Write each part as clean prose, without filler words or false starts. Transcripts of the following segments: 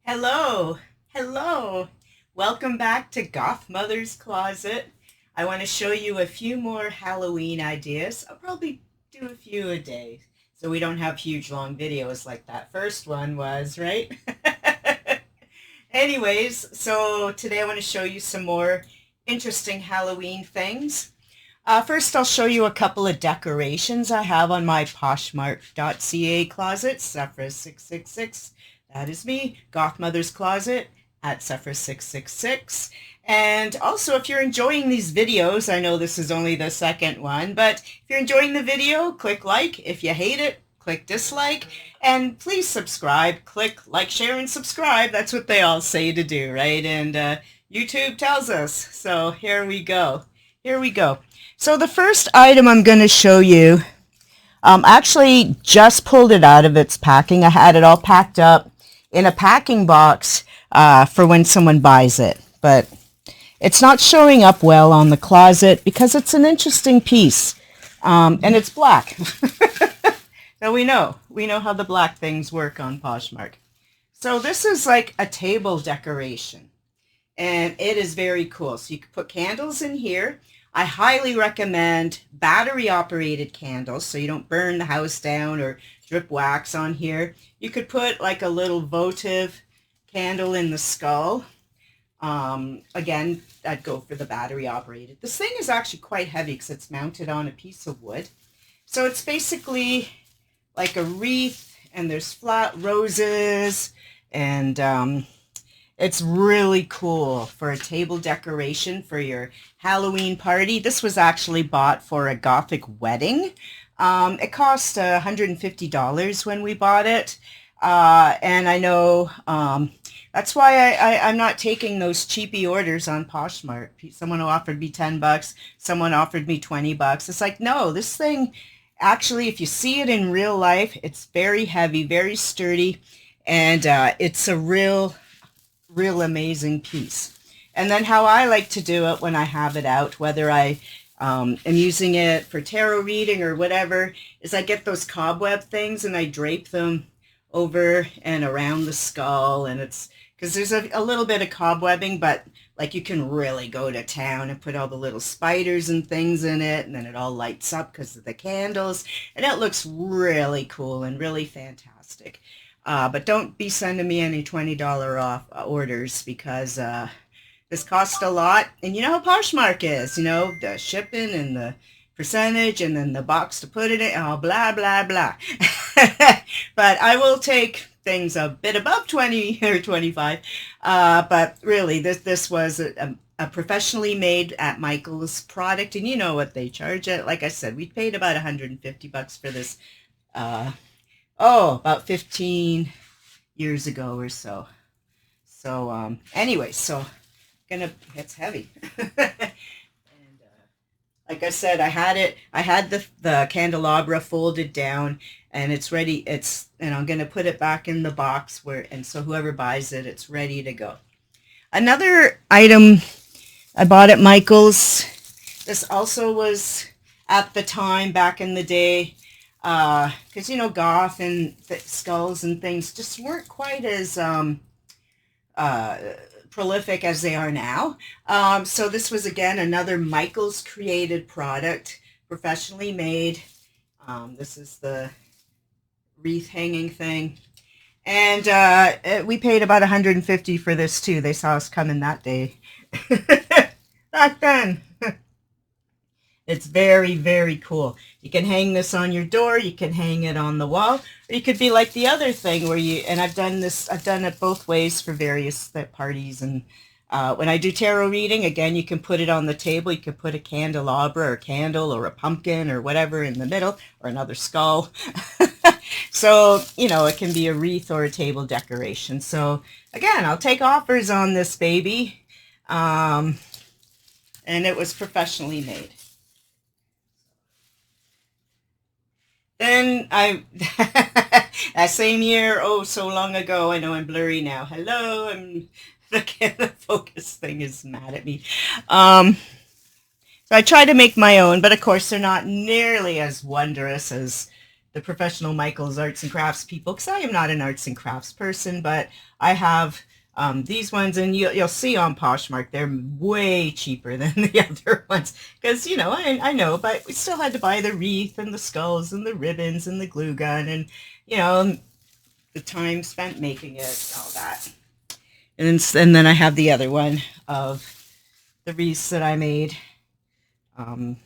Hello, hello. Welcome back to Goth Mother's Closet. I want to show you a few more Halloween ideas. I'll probably do a few a day so we don't have huge long videos like that first one was, right? Anyways, so today I want to show you some more interesting Halloween things. First, I'll show you a couple of decorations I have on my Poshmark.ca closet, Sephra666. That is me, Goth Mother's Closet at Sephra666. And also, if you're enjoying these videos, I know this is only the second one, but if you're enjoying the video, click like. If you hate it, click dislike. And please subscribe. Click like, share, and subscribe. That's what they all say to do, right? And YouTube tells us. So here we go. Here we go. So the first item I'm going to show you, actually just pulled it out of its packing. I had it all packed up in a packing box for when someone buys it. But it's not showing up well on the closet because it's an interesting piece. And it's black. So we know how the black things work on Poshmark. So this is like a table decoration. And it is very cool. So you can put candles in here. I highly recommend battery-operated candles so you don't burn the house down or drip wax on here. You could put like a little votive candle in the skull. Again, I'd go for the battery-operated. This thing is actually quite heavy because it's mounted on a piece of wood. So it's basically like a wreath, and there's flat roses, and it's really cool for a table decoration for your Halloween party. This was actually bought for a Gothic wedding. It cost $150 when we bought it. And I know that's why I'm not taking those cheapy orders on Poshmark. Someone offered me $10. Someone offered me $20. It's like, no, this thing, actually, if you see it in real life, it's very heavy, very sturdy. And it's a real amazing piece. And then how I like to do it when I have it out, whether I am using it for tarot reading or whatever, is I get those cobweb things and I drape them over and around the skull. And it's because there's a little bit of cobwebbing, but like you can really go to town and put all the little spiders and things in it, and then it all lights up because of the candles, and it looks really cool and really fantastic. But don't be sending me any $20 off orders because this costs a lot. And you know how Poshmark is, you know, the shipping and the percentage and then the box to put it in, oh, blah, blah, blah. But I will take things a bit above 20 or 25. But really, this was a professionally made at Michael's product, and you know what they charge it. Like I said, we paid about $150 for this. About 15 years ago or so. So, anyway, so it's heavy. And like I said, I had the candelabra folded down, and it's ready. And I'm gonna put it back in the box and so whoever buys it, it's ready to go. Another item I bought at Michael's. This also was at the time back in the day. Because, you know, goth and skulls and things just weren't quite as prolific as they are now. So this was, again, another Michael's created product, professionally made. This is the wreath hanging thing. And we paid about $150 for this, too. They saw us coming that day. Back then. It's very, very cool. You can hang this on your door. You can hang it on the wall. Or you could be like the other thing where and I've done it both ways for various parties. And when I do tarot reading, again, you can put it on the table. You can put a candelabra or candle or a pumpkin or whatever in the middle, or another skull. So, you know, it can be a wreath or a table decoration. So, again, I'll take offers on this baby. And it was professionally made. Then that same year, oh, so long ago, I know I'm blurry now. Hello, the focus thing is mad at me. So I try to make my own, but of course they're not nearly as wondrous as the professional Michael's arts and crafts people, because I am not an arts and crafts person, but I have these ones, and you'll see on Poshmark, they're way cheaper than the other ones, because, you know, I know, but we still had to buy the wreath and the skulls and the ribbons and the glue gun and, you know, the time spent making it, all that. And then I have the other one of the wreaths that I made. Um,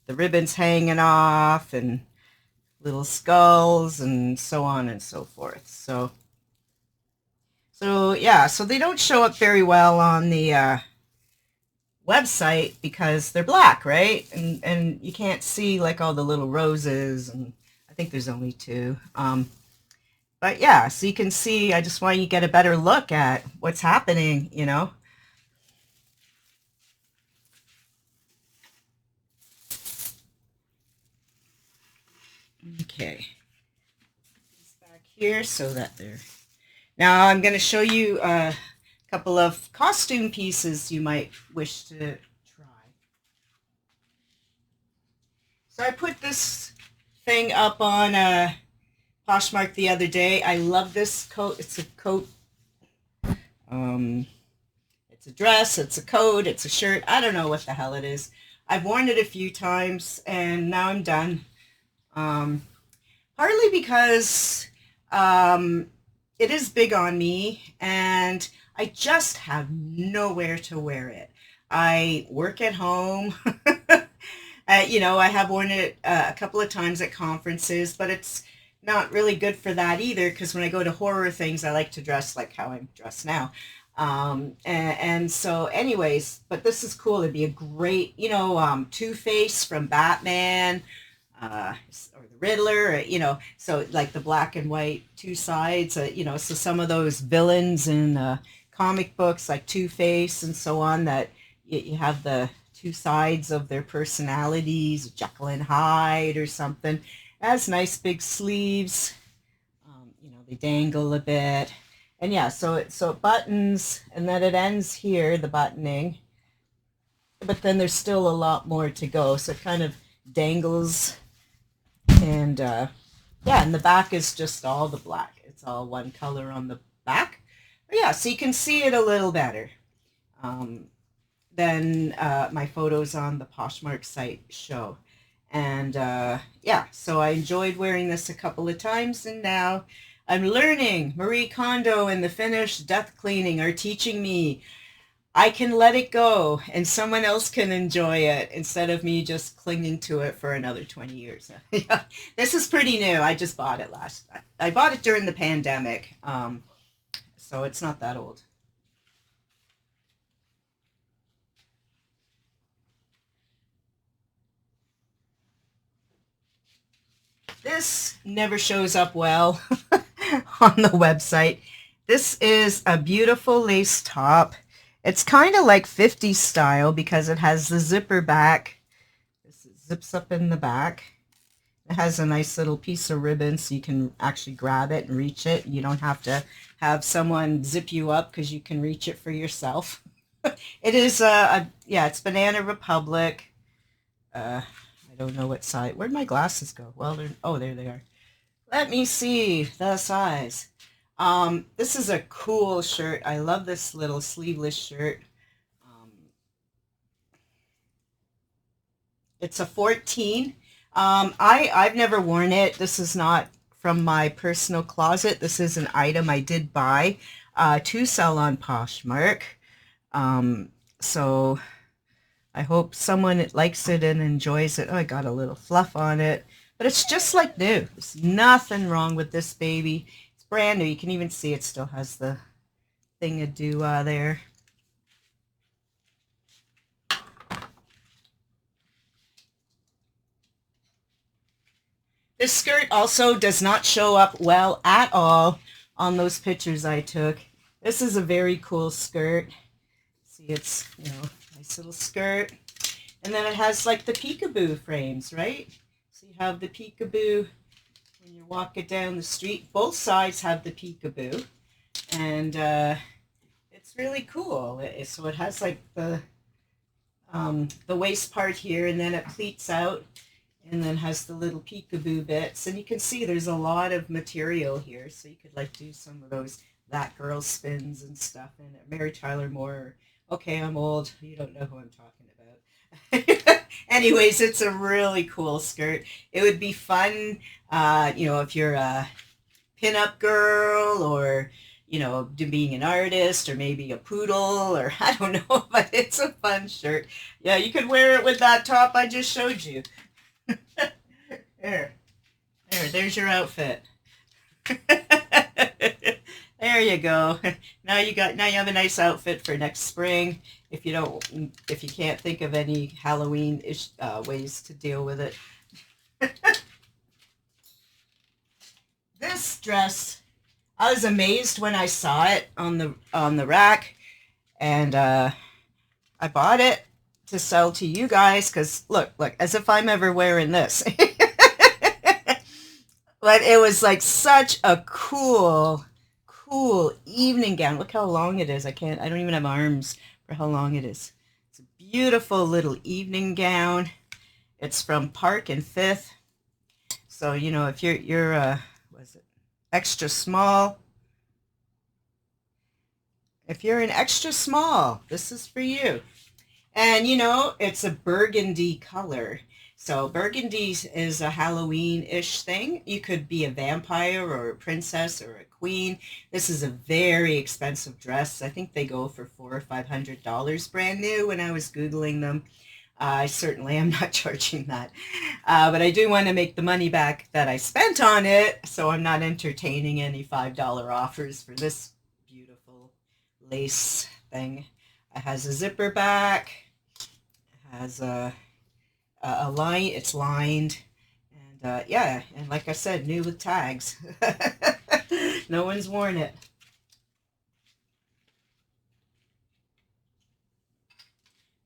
the ribbons hanging off and little skulls and so on and so forth. So yeah, so they don't show up very well on the website because they're black, right? And you can't see like all the little roses, and I think there's only two. But yeah, so you can see, I just want you to get a better look at what's happening, you know. Okay, back here so that they're... Now I'm going to show you a couple of costume pieces you might wish to try. So I put this thing up on Poshmark the other day. I love this coat. It's a coat. It's a dress. It's a coat. It's a shirt. I don't know what the hell it is. I've worn it a few times, and now I'm done. Partly because it is big on me, and I just have nowhere to wear it. I work at home. You know, I have worn it a couple of times at conferences, but it's not really good for that either, because when I go to horror things, I like to dress like how I'm dressed now. And so anyways, but this is cool. It'd be a great, you know, Two-Face from Batman, or the Riddler, you know, so like the black and white two sides, you know, so some of those villains in comic books like Two-Face and so on, that you have the two sides of their personalities, Jekyll and Hyde or something. It has nice big sleeves, you know, they dangle a bit. And yeah, so it buttons, and then it ends here, the buttoning, but then there's still a lot more to go, so it kind of dangles. And yeah, and the back is just all the black. It's all one color on the back. But yeah, so you can see it a little better than my photos on the Poshmark site show. And yeah, so I enjoyed wearing this a couple of times, and now I'm learning. Marie Kondo and the Finnish death cleaning are teaching me I can let it go and someone else can enjoy it instead of me just clinging to it for another 20 years. Yeah, this is pretty new. I just bought it I bought it during the pandemic, so it's not that old. This never shows up well on the website. This is a beautiful lace top. It's kind of like 50s style because it has the zipper back. This zips up in the back. It has a nice little piece of ribbon so you can actually grab it and reach it. You don't have to have someone zip you up because you can reach it for yourself. It is, yeah, it's Banana Republic. I don't know what size. Where'd my glasses go? Well, oh, there they are. Let me see the size. This is a cool shirt. I love this little sleeveless shirt. Um, it's a 14. I've never worn it. This is not from my personal closet. This is an item I did buy to sell on Poshmark. So I hope someone likes it and enjoys it. Oh, I got a little fluff on it. But it's just like new. There's nothing wrong with this baby. It's brand new. You can even see it still has the thing-a-do there. This skirt also does not show up well at all on those pictures I took. This is a very cool skirt. See, it's, you know, nice little skirt. And then it has like the peekaboo frames, right? So you have the peekaboo when you're walking down the street. Both sides have the peekaboo. And it's really cool. So it has like the the waist part here, and then it pleats out and then has the little peekaboo bits. And you can see there's a lot of material here, so you could like do some of those that girl spins and stuff in it. Mary Tyler Moore. Okay, I'm old. You don't know who I'm talking about. Anyways, it's a really cool skirt. It would be fun, if you're a pinup girl or being an artist or maybe a poodle or I don't know, but it's a fun shirt. Yeah, you could wear it with that top I just showed you. There's your outfit. There you go. Now you have a nice outfit for next spring. If you can't think of any Halloween-ish ways to deal with it. This dress, I was amazed when I saw it on the rack, and I bought it to sell to you guys because look, as if I'm ever wearing this. But it was like such a cool evening gown. Look how long it is. I don't even have arms for how long it is. It's a beautiful little evening gown. It's from Park and Fifth. So, if you're was it extra small? If you're an extra small, this is for you. And, it's a burgundy color. So burgundy is a Halloween-ish thing. You could be a vampire or a princess or a queen. This is a very expensive dress. I think they go for $400 or $500 brand new when I was Googling them. I certainly am not charging that. But I do want to make the money back that I spent on it, so I'm not entertaining any $5 offers for this beautiful lace thing. It has a zipper back. It has a line. It's lined. And yeah, and like I said, new with tags. No one's worn it.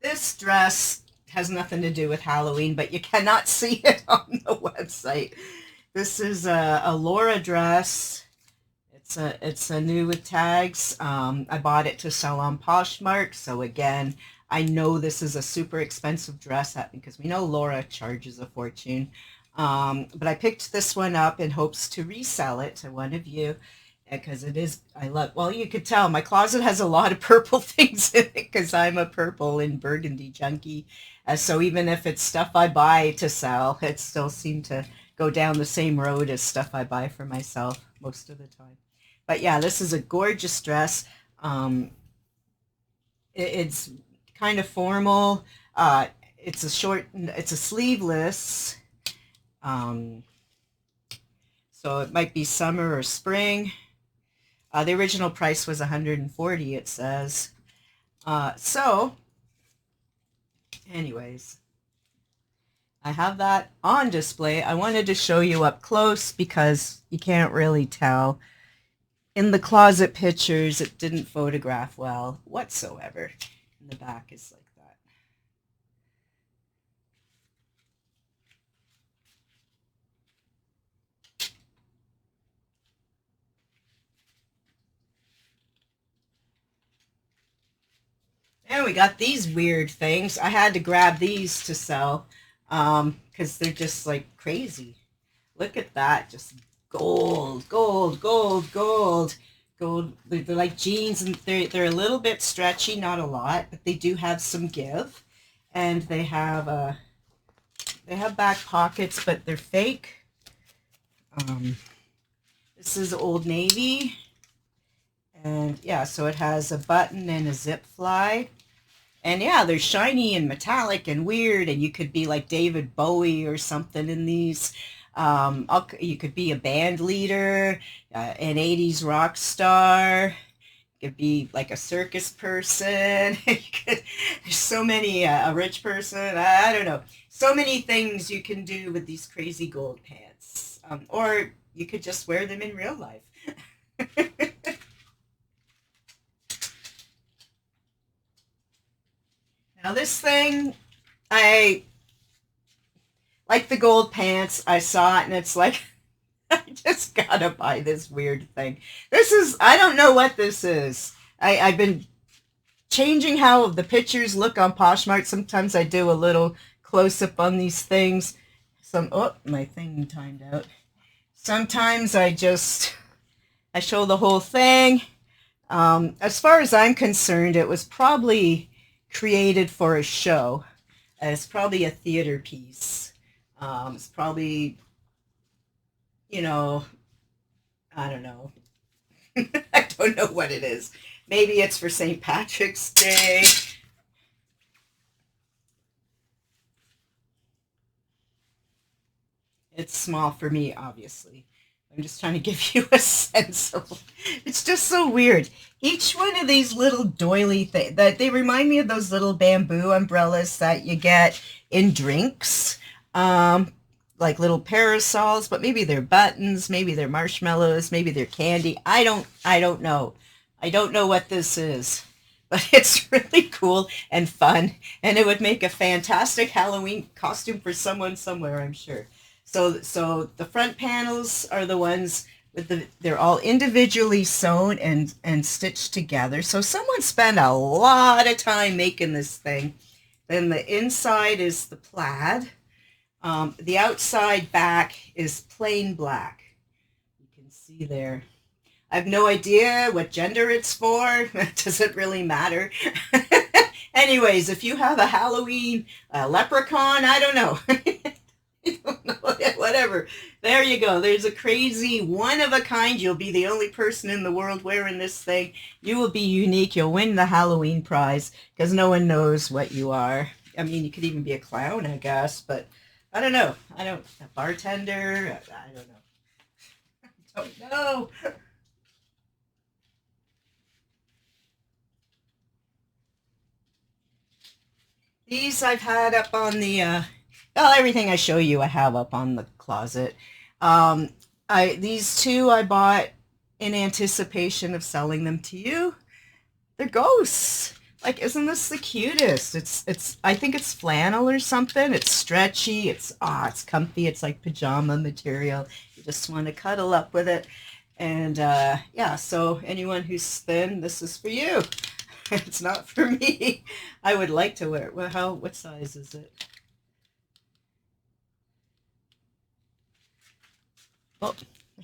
This dress has nothing to do with Halloween, but you cannot see it on the website. This is a Laura dress. It's a new with tags. I bought it to sell on Poshmark. So again, I know this is a super expensive dress because we know Laura charges a fortune. But I picked this one up in hopes to resell it to one of you because well, you could tell my closet has a lot of purple things in it because I'm a purple and burgundy junkie. So even if it's stuff I buy to sell, it still seemed to go down the same road as stuff I buy for myself most of the time. But yeah, this is a gorgeous dress. It's kind of formal. It's a sleeveless. So it might be summer or spring. The original price was $140, it says. So, anyways, I have that on display. I wanted to show you up close because you can't really tell. In the closet pictures, it didn't photograph well whatsoever. And the back is like that. And we got these weird things. I had to grab these to sell because they're just like crazy. Look at that. Just gold, gold, gold, gold, gold. They're like jeans, and they're a little bit stretchy, not a lot, but they do have some give. And they have back pockets, but they're fake. This is Old Navy. And yeah, so it has a button and a zip fly. And yeah, they're shiny and metallic and weird, and you could be like David Bowie or something in these. You could be a band leader, an 80s rock star. You could be like a circus person. There's so many, a rich person. I don't know. So many things you can do with these crazy gold pants. Or you could just wear them in real life. Now this thing, I like the gold pants. I saw it and it's like, I just gotta buy this weird thing. I don't know what this is. I've been changing how the pictures look on Poshmark. Sometimes I do a little close-up on these things. Oh, my thing timed out. Sometimes I show the whole thing. As far as I'm concerned, it was probably created for a show. It's probably a theater piece. It's probably, you know, I don't know. I don't know what it is. Maybe it's for St. Patrick's Day. It's small for me, obviously. I'm just trying to give you a sense of, it's just so weird. Each one of these little doily things, that they remind me of those little bamboo umbrellas that you get in drinks, like little parasols, but maybe they're buttons, maybe they're marshmallows, maybe they're candy. I don't know. I don't know what this is, but it's really cool and fun, and it would make a fantastic Halloween costume for someone somewhere, I'm sure. So the front panels are the ones with they're all individually sewn and stitched together. So someone spent a lot of time making this thing. Then the inside is the plaid. The outside back is plain black. You can see there. I have no idea what gender it's for. Does it really matter? Anyways, if you have a Halloween leprechaun, I don't know. I don't know, whatever. There you go. There's a crazy one-of-a-kind. You'll be the only person in the world wearing this thing. You will be unique. You'll win the Halloween prize because no one knows what you are. I mean, you could even be a clown, I guess, but I don't know. A bartender. I don't know. I don't know. These I've had up on the, well, everything I show you I have up on the closet. These two I bought in anticipation of selling them to you. They're ghosts. Like, isn't this the cutest? I think it's flannel or something. It's stretchy. It's comfy. It's like pajama material. You just want to cuddle up with it. And yeah, so anyone who's thin, this is for you. It's not for me. I would like to wear it. Well, what size is it? Oh,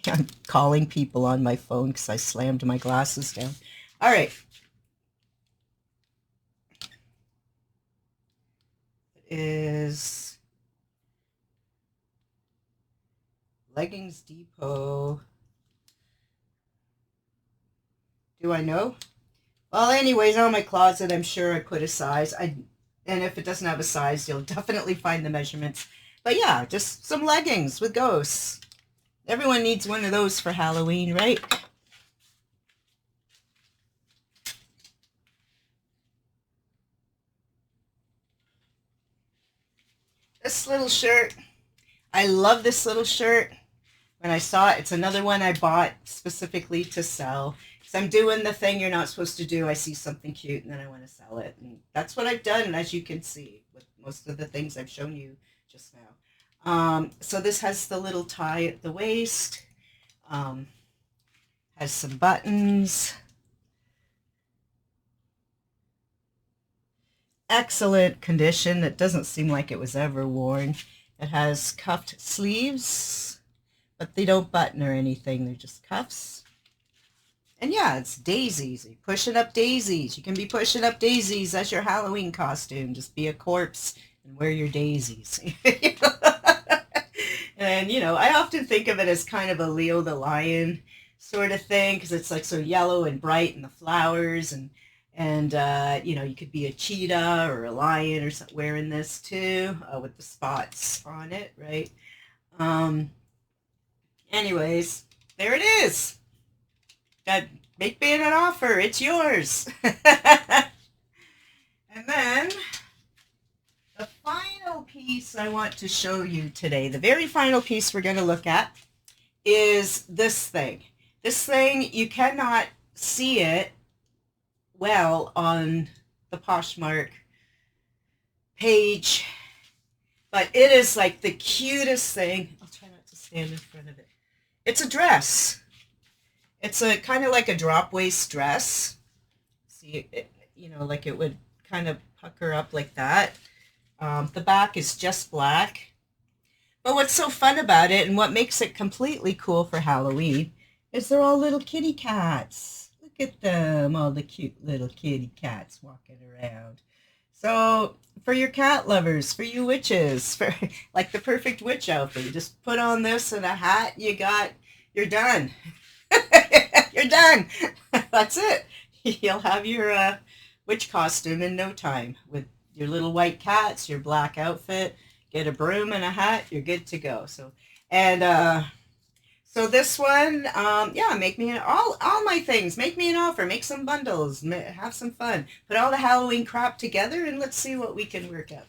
I'm calling people on my phone because I slammed my glasses down. All right. It is Leggings Depot. Do I know? Well, anyways, on my closet, I'm sure I put a size. And if it doesn't have a size, you'll definitely find the measurements. But yeah, just some leggings with ghosts. Everyone needs one of those for Halloween, right? This little shirt. I love this little shirt. When I saw it, it's another one I bought specifically to sell. So I'm doing the thing you're not supposed to do. I see something cute and then I want to sell it. And that's what I've done, as you can see, with most of the things I've shown you just now. So this has the little tie at the waist. Has some buttons. Excellent condition. It doesn't seem like it was ever worn. It has cuffed sleeves, but they don't button or anything. They're just cuffs. And yeah, it's daisies. You're pushing up daisies. You can be pushing up daisies as your Halloween costume. Just be a corpse and wear your daisies. And, you know, I often think of it as kind of a Leo the Lion sort of thing because it's like so yellow and bright and the flowers and you know, you could be a cheetah or a lion or something wearing this too with the spots on it, right? Anyways, there it is. Make me an offer. It's yours. And then the final piece I want to show you today, the very final piece we're going to look at is this thing. This thing, you cannot see it well on the Poshmark page, but it is like the cutest thing. I'll try not to stand in front of it. It's a dress. It's a kind of like a drop waist dress. See, you know, like it would kind of pucker up like that. The back is just black. But what's so fun about it and what makes it completely cool for Halloween is they're all little kitty cats. Look at them, all the cute little kitty cats walking around. So for your cat lovers, for you witches, for like the perfect witch outfit, you just put on this and a hat, you're done. You're done. That's it. You'll have your witch costume in no time with your little white cats, your black outfit, get a broom and a hat, you're good to go. So this one, yeah, make me all my things. Make me an offer. Make some bundles. Have some fun. Put all the Halloween crap together and let's see what we can work out.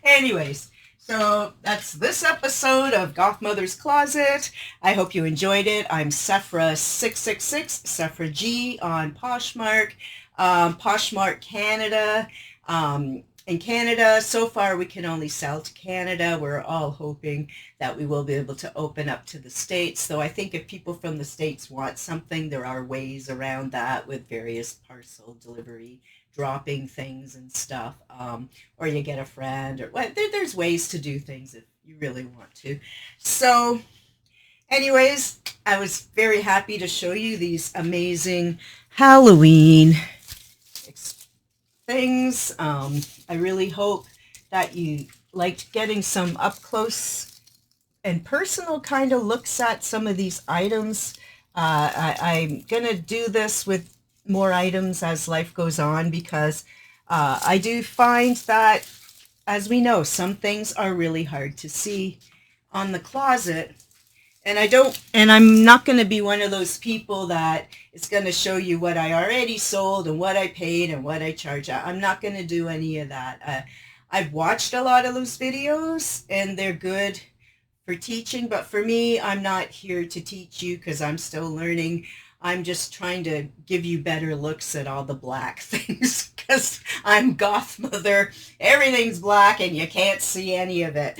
Anyways, so that's this episode of Goth Mother's Closet. I hope you enjoyed it. I'm Sephra666, Sephra G on Poshmark, Poshmark Canada. In Canada, so far we can only sell to Canada. We're all hoping that we will be able to open up to the States. Though I think if people from the States want something, there are ways around that with various parcel delivery, dropping things and stuff. Or you get a friend, or well, there's ways to do things if you really want to. So anyways, I was very happy to show you these amazing Halloween things. I really hope that you liked getting some up close and personal kind of looks at some of these items. I'm gonna do this with more items as life goes on because I do find that, as we know, some things are really hard to see on the closet. And I'm not going to be one of those people that is going to show you what I already sold and what I paid and what I charge. I'm not going to do any of that. I've watched a lot of those videos and they're good for teaching, but for me, I'm not here to teach you because I'm still learning. I'm just trying to give you better looks at all the black things because I'm Goth Mother. Everything's black and you can't see any of it.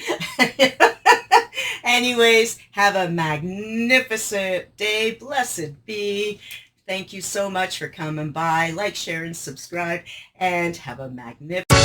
Anyways, have a magnificent day. Blessed be. Thank you so much for coming by. Like, share, and subscribe. And have a magnificent